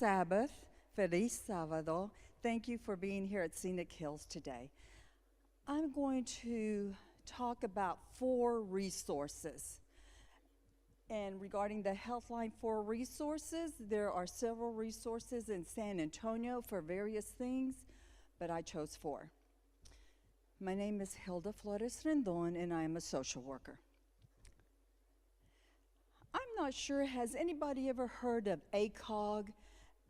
Sabbath. Feliz Sábado. Thank you for being here at Scenic Hills today. I'm going to talk about 4 resources. And regarding the Healthline 4 resources, there are several resources in San Antonio for various things, but I chose 4. My name is Hilda Rendon, and I am a social worker. I'm not sure, has anybody ever heard of ACOG,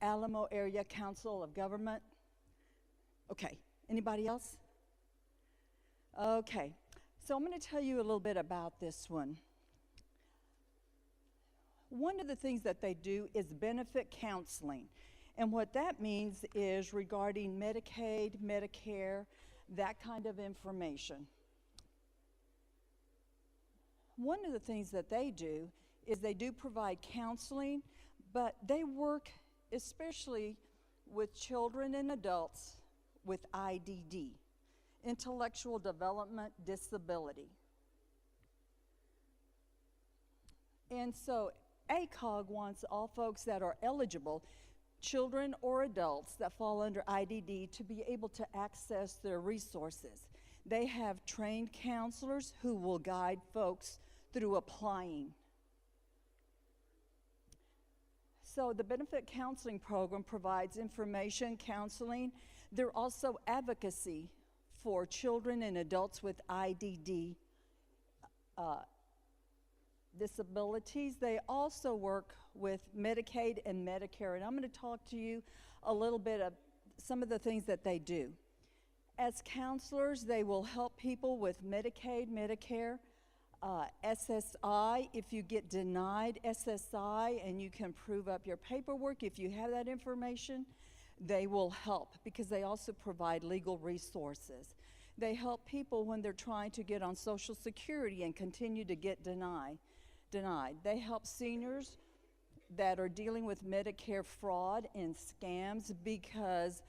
Alamo Area Council of Government? Okay, anybody else? Okay, so I'm going to tell you a little bit about this one. One of the things that they do is benefit counseling. And what that means is regarding Medicaid, Medicare, that kind of information. One of the things that they do is they do provide counseling, but they work especially with children and adults with IDD, intellectual development disability. And so ACOG wants all folks that are eligible, children or adults that fall under IDD, to be able to access their resources. They have trained counselors who will guide folks through applying. So the Benefit Counseling Program provides information, counseling. They're also advocacy for children and adults with IDD disabilities. They also work with Medicaid and Medicare, and I'm going to talk to you a little bit of some of the things that they do. As counselors, they will help people with Medicaid, Medicare, SSI. If you get denied SSI and you can prove up your paperwork, if you have that information, they will help because they also provide legal resources. They help people when they're trying to get on Social Security and continue to get denied. They help seniors that are dealing with Medicare fraud and scams because,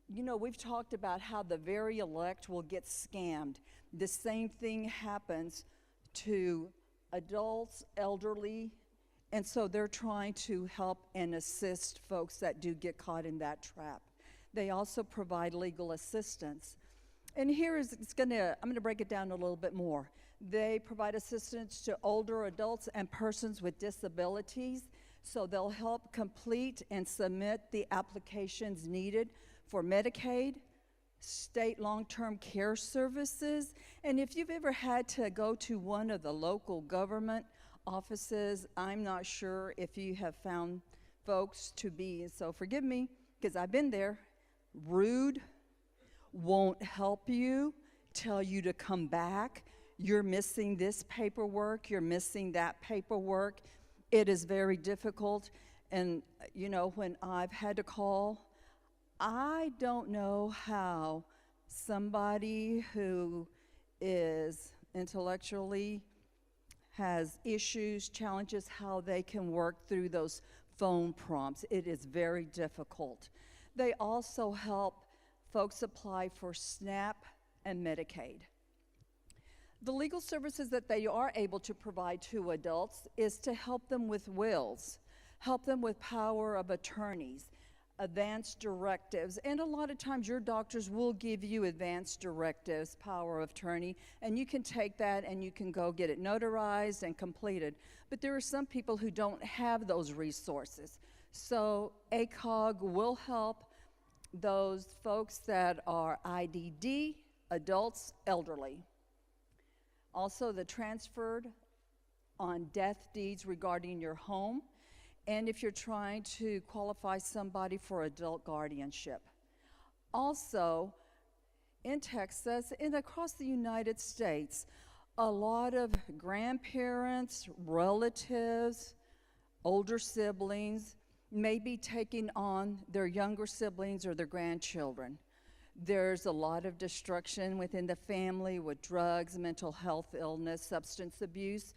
you know, we've talked about how the very elect will get scammed. The same thing happens to adults, elderly, and so they're trying to help and assist folks that do get caught in that trap. They also provide legal assistance. And here is, I'm going to break it down a little bit more. They provide assistance to older adults and persons with disabilities, so they'll help complete and submit the applications needed for Medicaid, state long-term care services, and if you've ever had to go to one of the local government offices, I'm not sure if you have found folks to be, so forgive me, because I've been there, rude, won't help you, tell you to come back, you're missing this paperwork, you're missing that paperwork. It is very difficult, and you know, when I've had to call, I don't know how somebody who is intellectually has issues, challenges, how they can work through those phone prompts. It is very difficult. They also help folks apply for SNAP and Medicaid. The legal services that they are able to provide to adults is to help them with wills, help them with power of attorneys, advance directives, and a lot of times your doctors will give you advance directives, power of attorney, and you can take that and you can go get it notarized and completed. But there are some people who don't have those resources. So ACOG will help those folks that are IDD, adults, elderly. Also, the transferred on death deeds regarding your home, and if you're trying to qualify somebody for adult guardianship. Also, in Texas and across the United States, a lot of grandparents, relatives, older siblings may be taking on their younger siblings or their grandchildren. There's a lot of destruction within the family with drugs, mental health illness, substance abuse.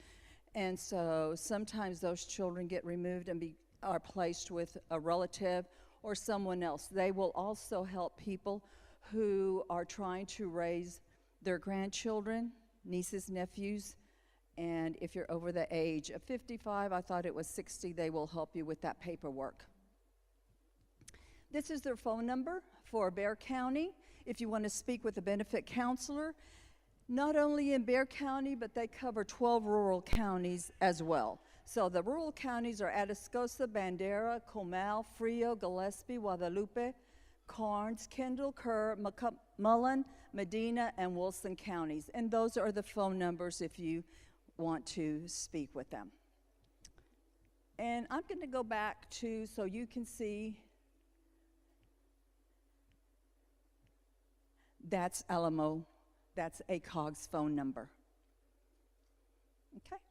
And so sometimes those children get removed and are placed with a relative or someone else. They will also help people who are trying to raise their grandchildren, nieces, nephews, And if you're over the age of 55, I thought it was 60, they will help you with that paperwork. This is their phone number for Bexar County if you want to speak with a benefit counselor. Not only in Bexar County, but they cover 12 rural counties as well. So the rural counties are Atascosa, Bandera, Comal, Frio, Gillespie, Guadalupe, Karnes, Kendall, Kerr, McMullen, Medina, and Wilson counties. And those are the phone numbers if you want to speak with them. And I'm going to go back to, so you can see, that's Alamo, that's ACOG's phone number. Okay?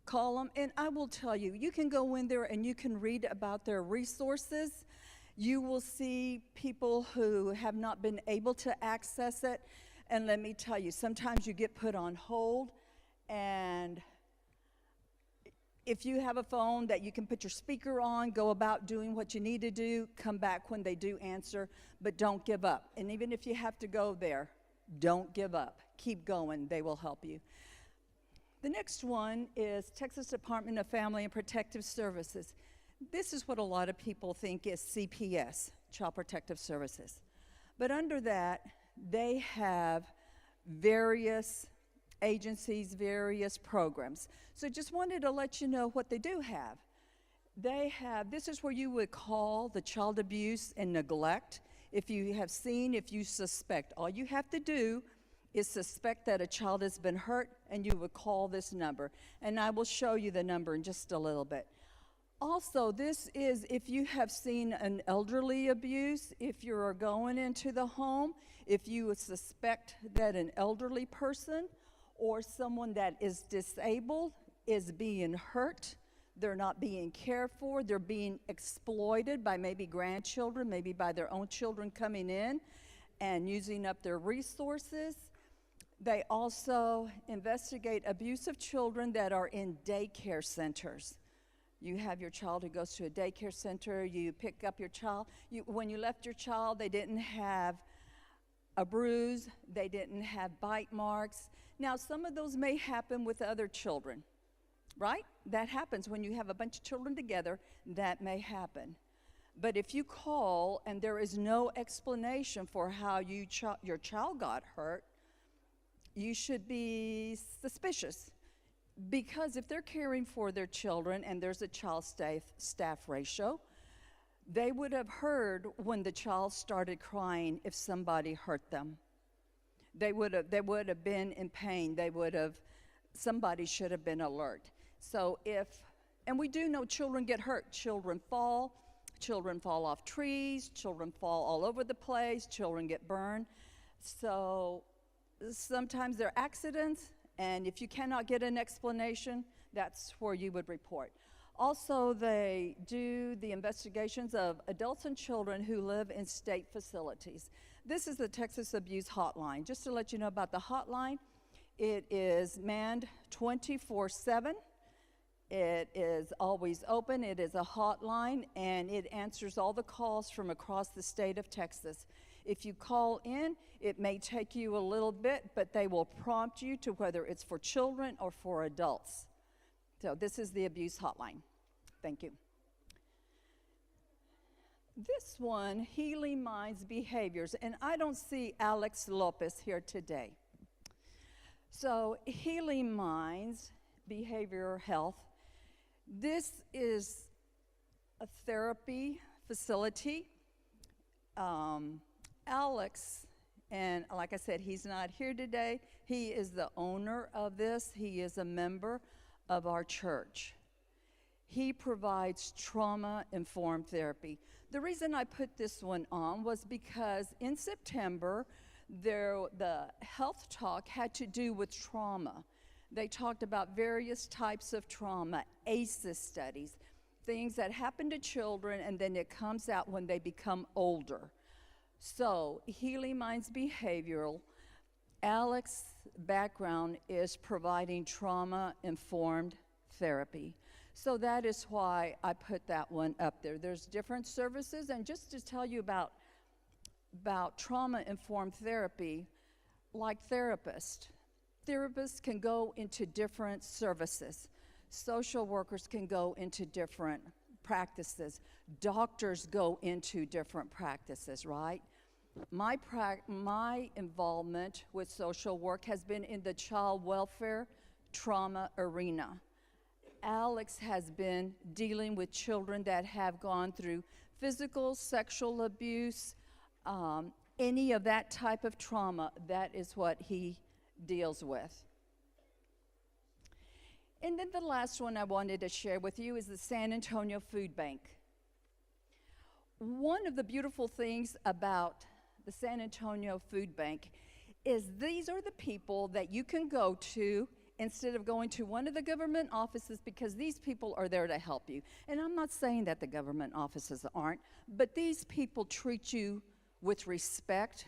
Call them, and I will tell you, you can go in there and you can read about their resources. You will see people who have not been able to access it, and let me tell you, sometimes you get put on hold, and if you have a phone that you can put your speaker on, go about doing what you need to do, come back when they do answer, but don't give up. And even if you have to go there, don't give up. Keep going. They will help you. The next one is Texas Department of Family and Protective Services. This is what a lot of people think is CPS, Child Protective Services. But under that, they have various agencies, various programs. So just wanted to let you know what they do have. They have, this is where you would call the child abuse and neglect. If you have seen, if you suspect, all you have to do is suspect that a child has been hurt, and you would call this number. And I will show you the number in just a little bit. Also, this is if you have seen an elderly abuse, if you're going into the home, if you suspect that an elderly person or someone that is disabled is being hurt, they're not being cared for, they're being exploited by maybe grandchildren, maybe by their own children coming in and using up their resources. They also investigate abuse of children that are in daycare centers. You have your child who goes to a daycare center, you pick up your child. When you left your child, they didn't have a bruise, they didn't have bite marks. Now, some of those may happen with other children, right? That happens when you have a bunch of children together, that may happen. But if you call and there is no explanation for how your child got hurt, you should be suspicious. Because if they're caring for their children and there's a child staff ratio, they would have heard when the child started crying if somebody hurt them. They would have been in pain. Somebody should have been alert. So and we do know children get hurt. Children fall off trees, children fall all over the place, children get burned. So sometimes they're accidents, and if you cannot get an explanation, that's where you would report. Also, they do the investigations of adults and children who live in state facilities. This is the Texas Abuse Hotline. Just to let you know about the hotline, it is manned 24/7. It is always open. It is a hotline, and it answers all the calls from across the state of Texas. If you call in, it may take you a little bit, but they will prompt you to whether it's for children or for adults. So this is the abuse hotline. Thank you. This one, Healing Minds Behaviors, and I don't see Alex Lopez here today. So Healing Minds Behavioral Health, this is a therapy facility. Alex, and like I said, he's not here today. He is the owner of this. He is a member of our church. He provides trauma-informed therapy. The reason I put this one on was because in September, the health talk had to do with trauma. They talked about various types of trauma, ACEs studies, things that happen to children, and then it comes out when they become older. So, Healing Minds Behavioral, Alex's background is providing trauma-informed therapy. So that is why I put that one up there. There's different services, and just to tell you about trauma-informed therapy, like therapists, Therapists can go into different services. Social workers can go into different practices. Doctors go into different practices, right? My involvement with social work has been in the child welfare trauma arena. Alex has been dealing with children that have gone through physical, sexual abuse, any of that type of trauma. That is what he deals with. And then the last one I wanted to share with you is the San Antonio Food Bank. One of the beautiful things about the San Antonio Food Bank is these are the people that you can go to instead of going to one of the government offices, because these people are there to help you. And I'm not saying that the government offices aren't, but these people treat you with respect,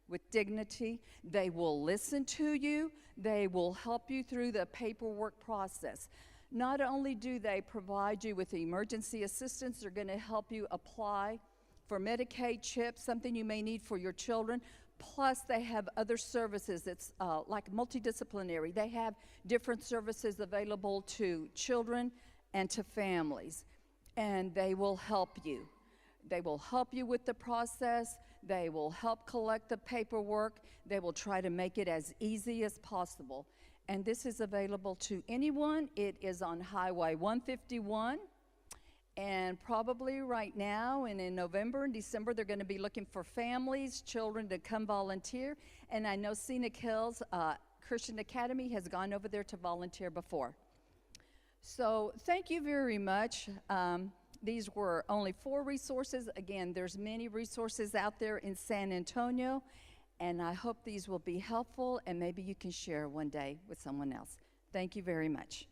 with dignity. They will listen to you. They will help you through the paperwork process. Not only do they provide you with emergency assistance, they're going to help you apply for Medicaid chips, something you may need for your children. Plus, they have other services. It's like multidisciplinary. They have different services available to children and to families, and they will help you. They will help you with the process. They will help collect the paperwork. They will try to make it as easy as possible. And this is available to anyone. It is on Highway 151. And probably right now and in November and December, they're going to be looking for families, children to come volunteer. And I know Scenic Hills Christian Academy has gone over there to volunteer before. So thank you very much. These were only 4 resources. Again, there's many resources out there in San Antonio, and I hope these will be helpful, and maybe you can share one day with someone else. Thank you very much.